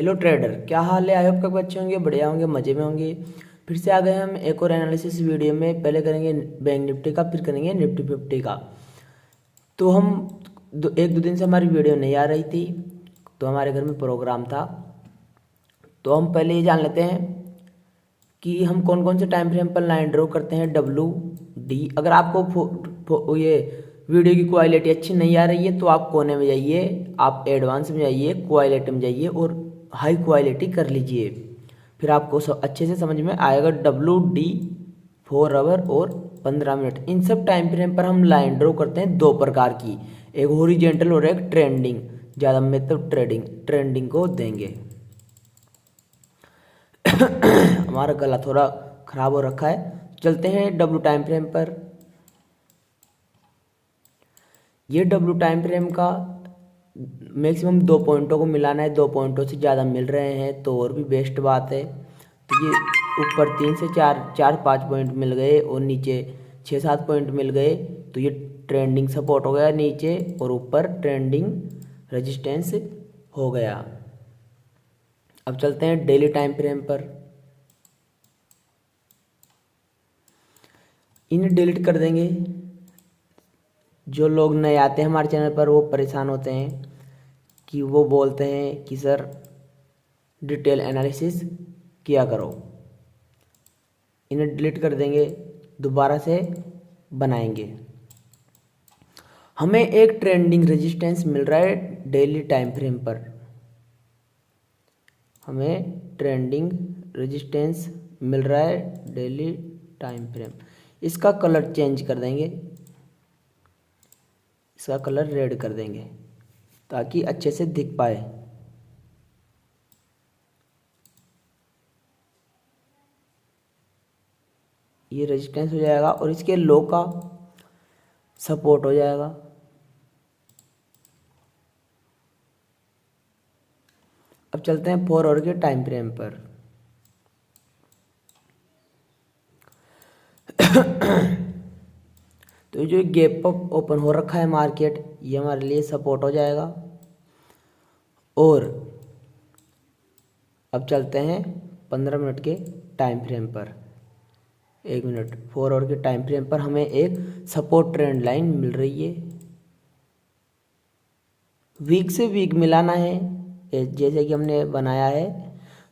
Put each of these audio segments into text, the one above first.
Hello trader, क्या हाल है? I hope कब अच्छे होंगे, बढ़िया होंगे, मज़े में होंगे। फिर से आ गए हम एक और एनालिसिस वीडियो में। पहले करेंगे बैंक निफ्टी का, फिर करेंगे निफ्टी 50 का। तो हम एक दो दिन से हमारी वीडियो नहीं आ रही थी, तो हमारे घर में प्रोग्राम था। तो हम पहले ये जान लेते हैं कि हम कौन कौन से टाइम फ्रेम पर लाइन ड्रॉ करते हैं। WD। अगर आपको ये वीडियो की क्वालिटी अच्छी नहीं आ रही है तो आप कोने में जाइए, आप एडवांस में जाइए, क्वालिटी में जाइए और हाई क्वालिटी कर लीजिए। फिर आपको सब अच्छे से समझ में आएगा। WD 4 आवर और 15 मिनट, इन सब टाइम फ्रेम पर हम लाइन ड्रॉ करते हैं दो प्रकार की, एक हॉरिजॉन्टल और एक ट्रेंडिंग। ज़्यादा में तो ट्रेंडिंग को देंगे। हमारा गला थोड़ा खराब हो रखा है। चलते हैं W टाइम फ्रेम पर। ये W टाइम फ्रेम का मैक्सिमम 2 पॉइंटों को मिलाना है। 2 पॉइंटों से ज़्यादा मिल रहे हैं तो और भी बेस्ट बात है। तो ये ऊपर 3 से 4-5 पॉइंट मिल गए और नीचे 6-7 पॉइंट मिल गए, तो ये ट्रेंडिंग सपोर्ट हो गया नीचे, और ऊपर ट्रेंडिंग रेजिस्टेंस हो गया। अब चलते हैं डेली टाइम फ्रेम पर। इन्हें डिलीट कर देंगे। जो लोग नए आते हैं हमारे चैनल पर वो परेशान होते हैं कि वो बोलते हैं कि सर डिटेल एनालिसिस किया करो। इन्हें डिलीट कर देंगे, दोबारा से बनाएंगे। हमें एक ट्रेंडिंग रेजिस्टेंस मिल रहा है डेली टाइम फ्रेम पर। हमें ट्रेंडिंग रेजिस्टेंस मिल रहा है डेली टाइम फ्रेम। इसका कलर चेंज कर देंगे, इसका कलर रेड कर देंगे ताकि अच्छे से दिख पाए। ये रेजिस्टेंस हो जाएगा और इसके लो का सपोर्ट हो जाएगा। अब चलते हैं 4 आवर के टाइम फ्रेम पर। तो जो गैप अप ओपन हो रखा है मार्केट, ये हमारे लिए सपोर्ट हो जाएगा। और अब चलते हैं 15 मिनट के टाइम फ्रेम पर। 1 मिनट 4 आवर के टाइम फ्रेम पर हमें एक सपोर्ट ट्रेंड लाइन मिल रही है। वीक से वीक मिलाना है, जैसे कि हमने बनाया है।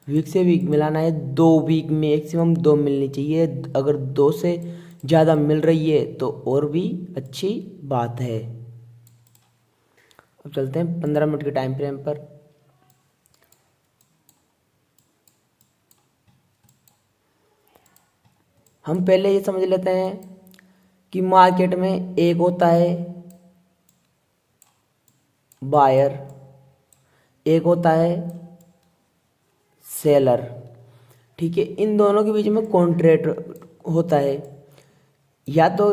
वीक से वीक मिलाना है, 2 वीक में मैक्सिमम 2 मिलनी चाहिए। अगर 2 से ज़्यादा मिल रही है तो और भी अच्छी बात है। अब चलते हैं 15 मिनट के टाइम फ्रेम पर। हम पहले ये समझ लेते हैं कि मार्केट में एक होता है बायर, एक होता है सेलर। ठीक है, इन दोनों के बीच में कॉन्ट्रैक्ट होता है। या तो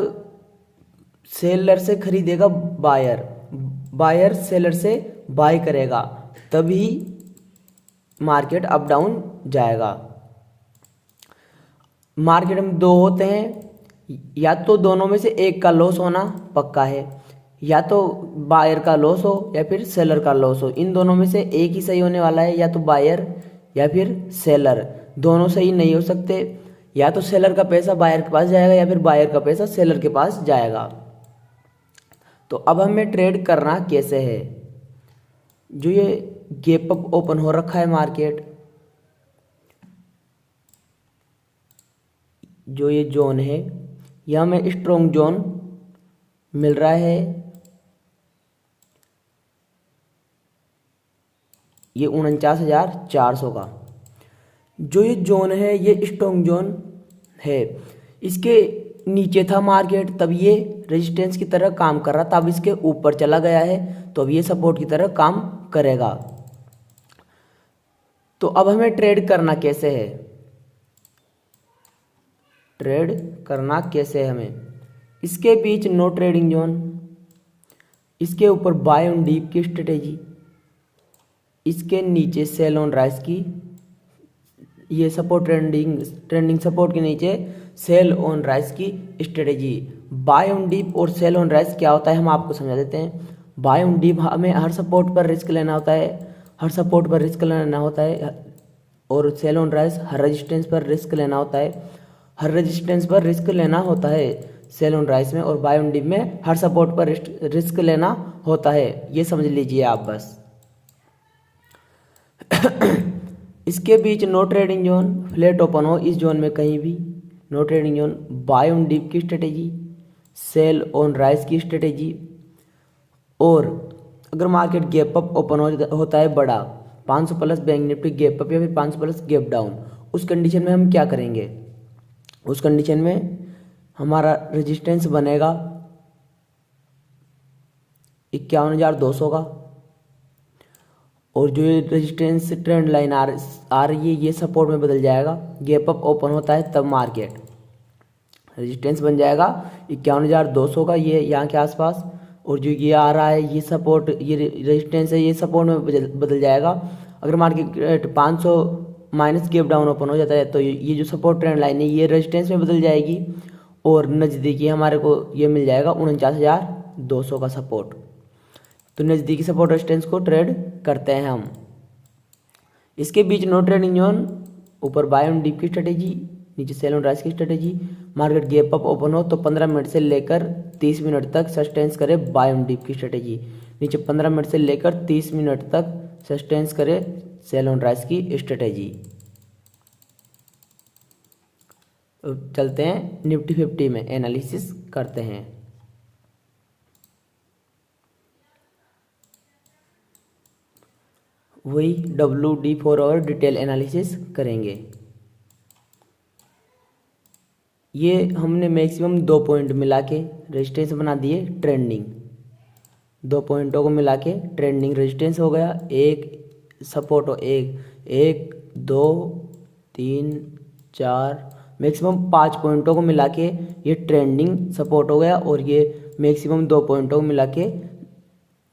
सेलर से खरीदेगा बायर, बायर सेलर से बाय करेगा, तभी मार्केट अप डाउन जाएगा। मार्केट में 2 होते हैं, या तो दोनों में से एक का लॉस होना पक्का है, या तो बायर का लॉस हो या फिर सेलर का लॉस हो। इन दोनों में से एक ही सही होने वाला है, या तो बायर या फिर सेलर। दोनों सही नहीं हो सकते। या तो सेलर का पैसा बायर के पास जाएगा या फिर बायर का पैसा सेलर के पास जाएगा। तो अब हमें ट्रेड करना कैसे है। जो ये गैप अप ओपन हो रखा है मार्केट, जो ये जोन है, यह हमें स्ट्रॉन्ग जोन मिल रहा है। ये 49,400 का जो ये जोन है, ये स्ट्रॉन्ग जोन है। इसके नीचे था मार्केट, तब ये रेजिस्टेंस की तरह काम कर रहा था। अब इसके ऊपर चला गया है तो अब ये सपोर्ट की तरह काम करेगा। तो अब हमें ट्रेड करना कैसे है। ट्रेड करना कैसे है हमें, इसके बीच नो ट्रेडिंग जोन, इसके ऊपर बाय ऑन डीप की स्ट्रेटेजी, इसके नीचे सेल ऑन राइज की, ये सपोर्ट ट्रेंडिंग सपोर्ट के नीचे सेल ऑन राइज की स्ट्रेटेजी। बाय ऑन डीप और सेल ऑन राइज क्या होता है हम आपको समझा देते हैं। बाय ऑन डीप हमें हर सपोर्ट पर रिस्क लेना होता है, हर सपोर्ट पर रिस्क लेना होता है, और सेल ऑन राइज हर रेजिस्टेंस पर रिस्क लेना होता है, हर रेजिस्टेंस पर रिस्क लेना होता है सेल ऑन राइज में, और बाय ऑन डिप में हर सपोर्ट पर रिस्क लेना होता है। ये समझ लीजिए आप बस। इसके बीच no trading zone, flat open हो इस जोन में कहीं भी, no trading zone, buy on dip की स्ट्रेटेजी, सेल ऑन राइज की स्ट्रेटेजी, और अगर मार्केट गैप अप ओपन होता है बड़ा 500 plus bank Nifty gap up या फिर 500 प्लस गैप डाउन, उस कंडीशन में हम क्या करेंगे? उस कंडीशन में हमारा रेजिस्टेंस बनेगा 51,200 का, और जो ये रेजिस्टेंस ट्रेंड लाइन आ रही है ये सपोर्ट में बदल जाएगा। गैप अप ओपन होता है तब मार्केट रेजिस्टेंस बन जाएगा 51,200 का, ये यहाँ के आसपास, और जो ये आ रहा है ये सपोर्ट, ये रेजिस्टेंस है, ये सपोर्ट में बदल जाएगा। अगर market 500 minus gap down open हो जाता है तो ये जो सपोर्ट ट्रेंड लाइन है ये रेजिस्टेंस में बदल जाएगी, और नज़दीकी हमारे को ये मिल जाएगा 49,200 का सपोर्ट। तो नज़दीकी सपोर्ट रेजिस्टेंस को ट्रेड करते हैं हम। इसके बीच नो ट्रेडिंग जोन, ऊपर बाय ऑन डिप की स्ट्रेटेजी, नीचे सेल ऑन राइज की strategy. Market gap up open हो तो 15 मिनट से लेकर 30 मिनट तक सस्टेंस करे बाय ऑन डिप की स्ट्रेटेजी, नीचे 15 मिनट से लेकर 30 मिनट तक सस्टेंस करे सेल ऑन राइज की स्ट्रेटेजी। चलते हैं निफ्टी 50 में एनालिसिस करते हैं। वही WD4 और डिटेल एनालिसिस करेंगे। ये हमने मैक्सिमम 2 पॉइंट मिला के रेजिस्टेंस बना दिए ट्रेंडिंग, 2 पॉइंटों को मिला के ट्रेंडिंग रेजिस्टेंस हो गया। एक सपोर्ट हो, एक 2 3 4 मैक्सिमम 5 पॉइंटों को मिला के ये ट्रेंडिंग सपोर्ट हो गया, और ये मैक्सिमम 2 पॉइंटों को मिला के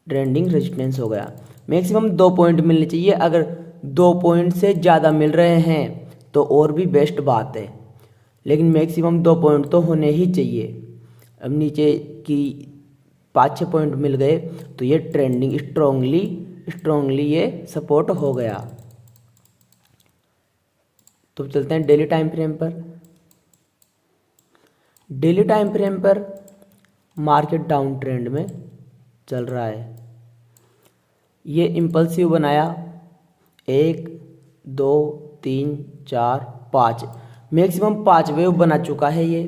ट्रेंडिंग रेजिस्टेंस हो गया। मैक्सिमम 2 पॉइंट मिलने चाहिए, अगर 2 पॉइंट से ज़्यादा मिल रहे हैं तो और भी बेस्ट बात है, लेकिन मैक्सिमम 2 पॉइंट तो होने ही चाहिए। अब नीचे की 5-6 पॉइंट मिल गए तो ये ट्रेंडिंग स्ट्रांगली ये सपोर्ट हो गया। तो चलते हैं डेली टाइम फ्रेम पर। डेली टाइम फ्रेम पर मार्केट डाउन ट्रेंड में चल रहा है। ये इम्पल्सिव बनाया 1 2 3 4 5, मैक्सिमम 5 वेव बना चुका है ये।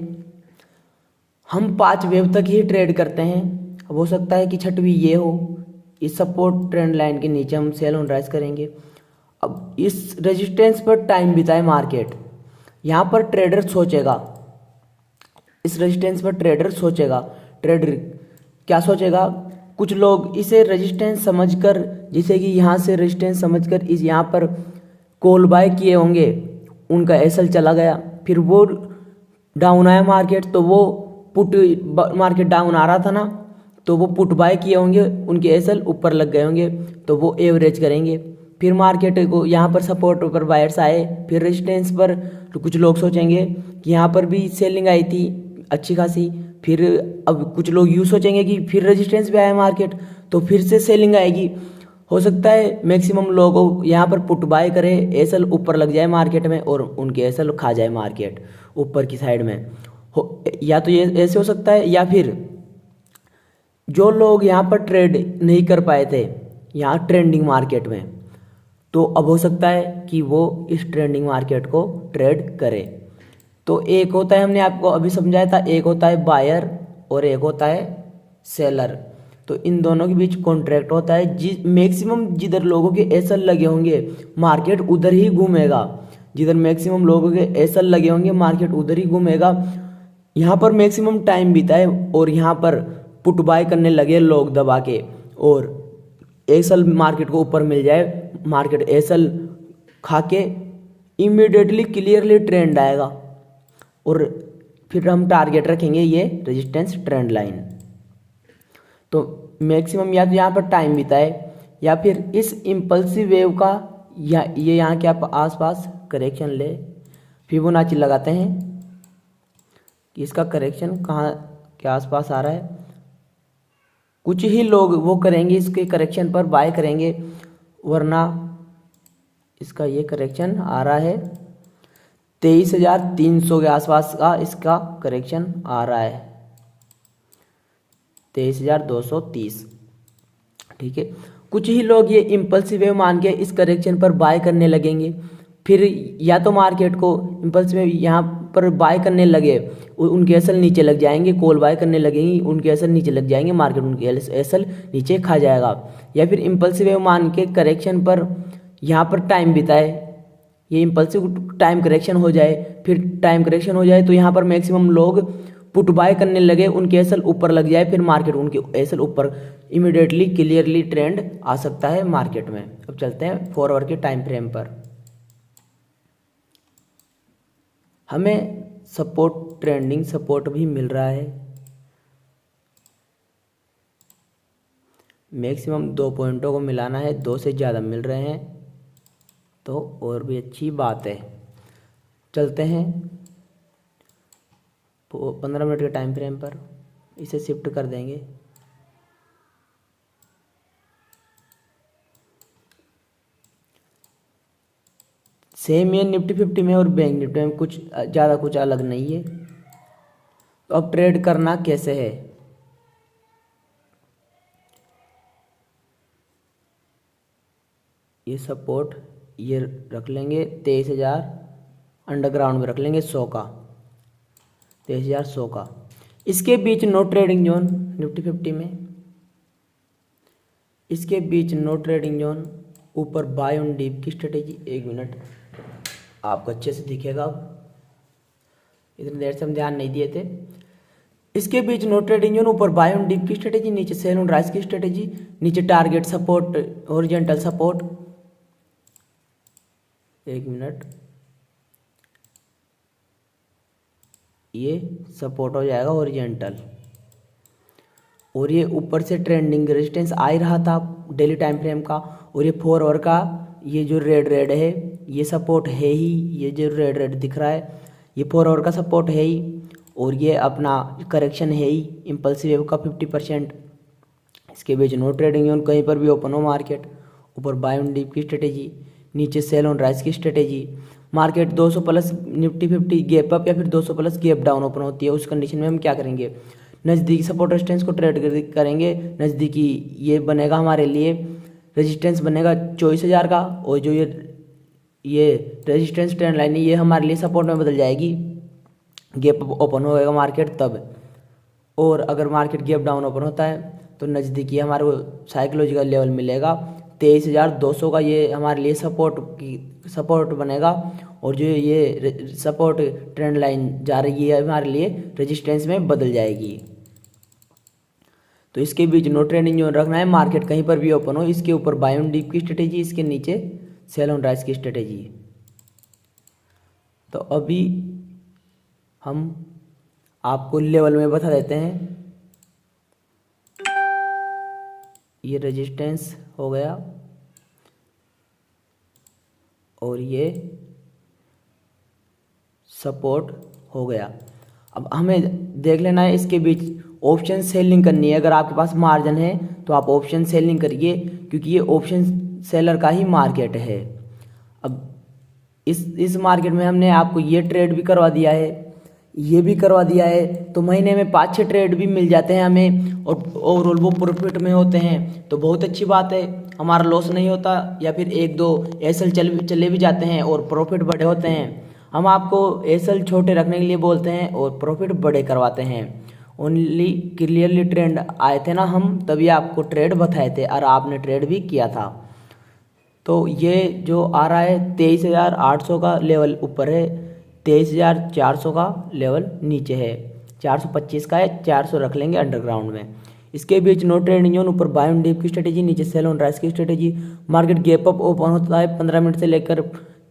हम 5 वेव तक ही ट्रेड करते हैं। अब हो सकता है कि छठवीं ये हो, इस सपोर्ट ट्रेंड लाइन के नीचे हम सेल ऑन राइज करेंगे। अब इस रेजिस्टेंस पर टाइम बिताए मार्केट, यहाँ पर ट्रेडर सोचेगा, इस रेजिस्टेंस पर ट्रेडर सोचेगा। ट्रेडर क्या सोचेगा? कुछ लोग इसे रेजिस्टेंस समझकर, जैसे कि यहाँ से रेजिस्टेंस समझकर इस यहाँ पर कॉल बाय किए होंगे, उनका एसएल चला गया, फिर वो डाउन आया मार्केट तो वो पुट, मार्केट डाउन आ रहा था ना तो वो पुट बाय किए होंगे, उनके एसएल ऊपर लग गए होंगे तो वो एवरेज करेंगे। फिर मार्केट को यहाँ पर सपोर्ट पर बायर्स आए, फिर रेजिस्टेंस पर तो कुछ लोग सोचेंगे कि यहाँ पर भी सेलिंग आई थी अच्छी खासी, फिर अब कुछ लोग यूँ सोचेंगे कि फिर रेजिस्टेंस पे आया मार्केट तो फिर से सेलिंग आएगी। हो सकता है मैक्सिमम लोग यहाँ पर पुट बाय करे, एसएल ऊपर लग जाए मार्केट में और उनके एसएल खा जाए मार्केट ऊपर की साइड में हो, या तो ये ऐसे हो सकता है, या फिर जो लोग यहाँ पर ट्रेड नहीं कर पाए थे यहाँ ट्रेंडिंग मार्केट में, तो अब हो सकता है कि वो इस ट्रेंडिंग मार्केट को ट्रेड करे। तो एक होता है, हमने आपको अभी समझाया था, एक होता है बायर और एक होता है सेलर। तो इन दोनों के बीच कॉन्ट्रैक्ट होता है। मैक्सिमम जिधर लोगों के एसएल लगे होंगे मार्केट उधर ही घूमेगा, जिधर मैक्सिमम लोगों के एसएल लगे होंगे मार्केट उधर ही घूमेगा। यहाँ पर मैक्सिमम टाइम बीता है और यहाँ पर पुट बाय करने लगे लोग दबा के, और एसएल मार्केट को ऊपर मिल जाए, मार्केट एसएल खा के इमीडिएटली क्लियरली ट्रेंड आएगा, और फिर हम टारगेट रखेंगे ये रेजिस्टेंस ट्रेंड लाइन। तो मैक्सिमम या तो यहाँ पर टाइम बिताए या फिर इस इम्पल्सिव वेव का या ये यहाँ के आप आसपास करेक्शन ले। फिबोनाची लगाते हैं कि इसका करेक्शन कहाँ के आसपास आ रहा है। कुछ ही लोग वो करेंगे, इसके करेक्शन पर बाय करेंगे वरना इसका ये करेक्शन आ रहा है 23,300 के आसपास का इसका करेक्शन आ रहा है, 23,230। ठीक है, कुछ ही लोग ये इम्पल्सिव वेव मान के इस करेक्शन पर बाय करने लगेंगे। फिर या तो मार्केट को इम्पल्सिव वेव यहाँ पर बाय करने लगे, उनके एसल नीचे लग जाएंगे, कॉल बाय करने लगेंगी, उनके एसल नीचे लग जाएंगे, मार्केट उनके एसल नीचे खा जाएगा। या फिर इम्पल्सिव वेव मान के करेक्शन पर यहाँ पर टाइम बिताए, ये इम्पल्सिव टाइम करेक्शन हो जाए, फिर टाइम करेक्शन हो जाए तो यहाँ पर मैक्सिमम लोग पुट बाय करने लगे, उनके एसल ऊपर लग जाए, फिर मार्केट उनके एसल ऊपर इमीडिएटली क्लियरली ट्रेंड आ सकता है मार्केट में। अब चलते हैं 4 आवर के टाइम फ्रेम पर। हमें सपोर्ट, ट्रेंडिंग सपोर्ट भी मिल रहा है, मैक्सिमम 2 पॉइंटों को मिलाना है, 2 से ज़्यादा मिल रहे हैं तो और भी अच्छी बात है। चलते हैं 15 मिनट के टाइम फ्रेम पर, इसे शिफ्ट कर देंगे। सेम ये निफ्टी 50 में और बैंक निफ्टी में कुछ ज़्यादा कुछ अलग नहीं है। तो अब ट्रेड करना कैसे है, ये सपोर्ट ये रख लेंगे 23,000, अंडरग्राउंड में रख लेंगे 100 का, 23,100 का। इसके बीच नो ट्रेडिंग जोन निफ्टी 50 में, इसके बीच नो ट्रेडिंग जोन, ऊपर बाय ऑन डीप की स्ट्रेटेजी। 1 मिनट, आपको अच्छे से दिखेगा, अब इतनी देर से हम ध्यान नहीं दिए थे। इसके बीच नो ट्रेडिंग जोन, ऊपर बाय ऑन डीप की स्ट्रेटेजी, नीचे सेल ऑन राइज की स्ट्रेटेजी, नीचे target support, horizontal support. 1 minute, ये सपोर्ट हो जाएगा हॉरिजॉन्टल, और ये ऊपर से ट्रेंडिंग रेजिस्टेंस आ ही रहा था डेली टाइम फ्रेम का, और ये 4 आवर का ये जो रेड है ये सपोर्ट है ही, ये जो रेड दिख रहा है ये 4 आवर का सपोर्ट है ही, और ये अपना करेक्शन है ही इम्पल्सिव वेव का 50%। इसके बीच नो ट्रेडिंग जोन, कहीं पर भी ओपन हो मार्केट, ऊपर बाय ऑन डीप की स्ट्रेटेजी, नीचे सेल ऑन राइज की strategy. Market 200 plus Nifty 50 gap up या फिर 200 प्लस गैप डाउन ओपन होती है, उस कंडीशन में हम क्या करेंगे, नज़दीकी सपोर्ट रेजिस्टेंस को ट्रेड करेंगे। नज़दीकी ये बनेगा हमारे लिए, रेजिस्टेंस बनेगा 24,000 का, और जो ये रेजिस्टेंस ट्रेंड लाइन है ये हमारे लिए सपोर्ट में बदल जाएगी, गैप ओपन होएगा मार्केट तब। और अगर मार्केट गैप डाउन ओपन होता है तो नज़दीकी हमारे को साइकोलॉजिकल लेवल मिलेगा 23,200 का, ये हमारे लिए सपोर्ट बनेगा, और जो ये सपोर्ट ट्रेंड लाइन जा रही है हमारे लिए रेजिस्टेंस में बदल जाएगी। तो इसके बीच नो ट्रेडिंग जोन रखना है, मार्केट कहीं पर भी ओपन हो, इसके ऊपर बाय ऑन डीप की स्ट्रेटेजी, इसके नीचे सेल ऑन राइज की स्ट्रेटेजी। तो अभी हम आपको लेवल में बता देते हैं, ये रेजिस्टेंस हो गया और ये सपोर्ट हो गया। अब हमें देख लेना है इसके बीच ऑप्शन सेलिंग करनी है। अगर आपके पास मार्जिन है तो आप ऑप्शन सेलिंग करिए, क्योंकि ये ऑप्शन सेलर का ही मार्केट है। अब इस मार्केट में हमने आपको ये ट्रेड भी करवा दिया है, ये भी करवा दिया है, तो महीने में 5-6 ट्रेड भी मिल जाते हैं हमें, और ओवरऑल वो प्रॉफिट में होते हैं, तो बहुत अच्छी बात है, हमारा लॉस नहीं होता। या फिर 1-2 एसएल चले भी जाते हैं और प्रॉफिट बड़े होते हैं। हम आपको एसएल छोटे रखने के लिए बोलते हैं और प्रॉफिट बड़े करवाते हैं। ओनली क्लियरली ट्रेंड आए थे ना हम, तभी आपको ट्रेड बताए थे और आपने ट्रेड भी किया था। तो ये जो आ रहा है 23,800 का लेवल ऊपर है, 23,400 का लेवल नीचे है, 425 का है, 400 रख लेंगे अंडरग्राउंड में। इसके बीच नो ट्रेडिंग जोन, ऊपर बाय ऑन डीप की स्ट्रेटेजी, नीचे सेल ऑन राइज की strategy. Market gap up open होता है 15 मिनट से लेकर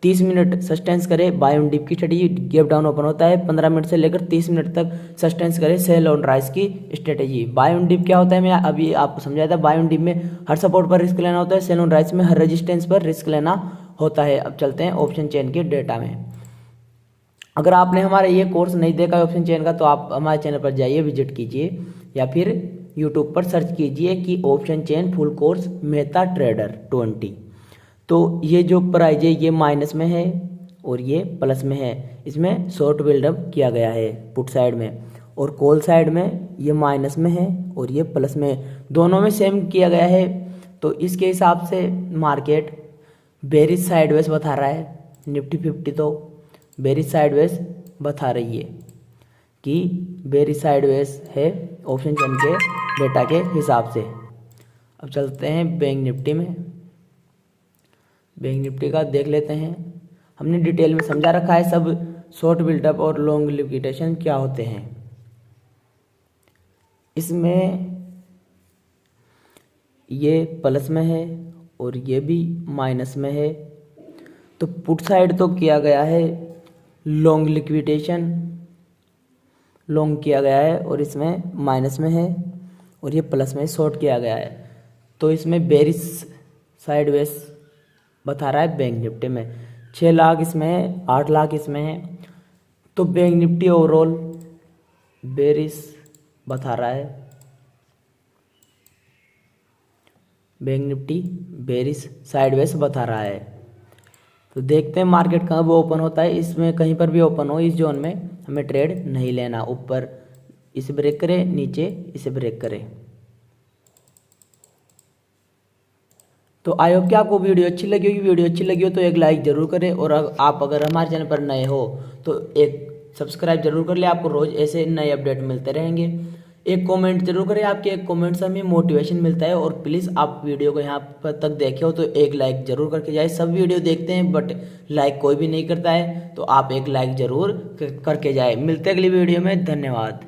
30 मिनट सस्टेंस करे, बाय ऑन डीप की स्ट्रेटेजी। गैप डाउन ओपन होता है 15 मिनट से लेकर 30 मिनट तक सस्टेंस करे, सेल ऑन राइज की स्ट्रेटेजी। बाय ऑन डीप क्या होता है, मैं अभी आपको समझाया था। बाय ऑन डीप में हर सपोर्ट पर रिस्क लेना होता है, सेल ऑन राइज में हर रेजिस्टेंस पर रिस्क लेना होता है। अब चलते हैं ऑप्शन चेन के डेटा में। अगर आपने हमारा ये कोर्स नहीं देखा ऑप्शन चेन का, तो आप हमारे चैनल पर जाइए, विजिट कीजिए, या फिर यूट्यूब पर सर्च कीजिए कि option chain full course Mehta trader 20। तो ये जो प्राइस है ये माइनस में है और ये प्लस में है, इसमें शॉर्ट बिल्डअप किया गया है पुट साइड में। और कॉल साइड में ये माइनस में है और ये प्लस में है, दोनों में सेम किया गया है। तो इसके हिसाब से मार्केट बेरिश साइडवेज बता रहा है। निफ्टी 50 तो बेरिश साइडवेज बता रही है कि बेरिश साइडवेज है ऑप्शन चैन के डेटा के हिसाब से। अब चलते हैं बैंक निफ्टी में। बैंक निफ्टी का देख लेते हैं। हमने डिटेल में समझा रखा है सब शॉर्ट बिल्डअप और लॉन्ग लिक्विडेशन क्या होते हैं। इसमें ये प्लस में है और ये भी माइनस में है। तो पुट साइड तो किया गया है लॉन्ग लिक्विडेशन, लॉन्ग किया गया है और इसमें माइनस में है और ये प्लस में शॉर्ट किया गया है। तो इसमें बेरिश साइडवेज बता रहा है बैंक निफ्टी में। 6 लाख इसमें है, 8 लाख इसमें है। तो बैंक निफ्टी ओवरऑल बेरिश बता रहा है। बैंक निफ्टी बेरिश साइडवेज बता रहा है। तो देखते हैं मार्केट कब ओपन होता है। इसमें कहीं पर भी ओपन हो, इस जोन में हमें ट्रेड नहीं लेना। ऊपर इसे ब्रेक करे, नीचे इसे ब्रेक करे। तो आई होप कि आपको वीडियो अच्छी लगी होगी। वीडियो अच्छी लगी हो तो एक लाइक जरूर करें और आप अगर हमारे चैनल पर नए हो तो एक सब्सक्राइब जरूर कर ले। आपको रोज ऐसे नए अपडेट मिलते रहेंगे। एक कमेंट जरूर करें, आपके एक कमेंट से हमें मोटिवेशन मिलता है। और प्लीज़ आप वीडियो को यहाँ पर तक देखे हो तो एक लाइक जरूर करके जाए। सब वीडियो देखते हैं बट लाइक कोई भी नहीं करता है, तो आप एक लाइक जरूर करके जाए। मिलते हैं अगली वीडियो में। धन्यवाद।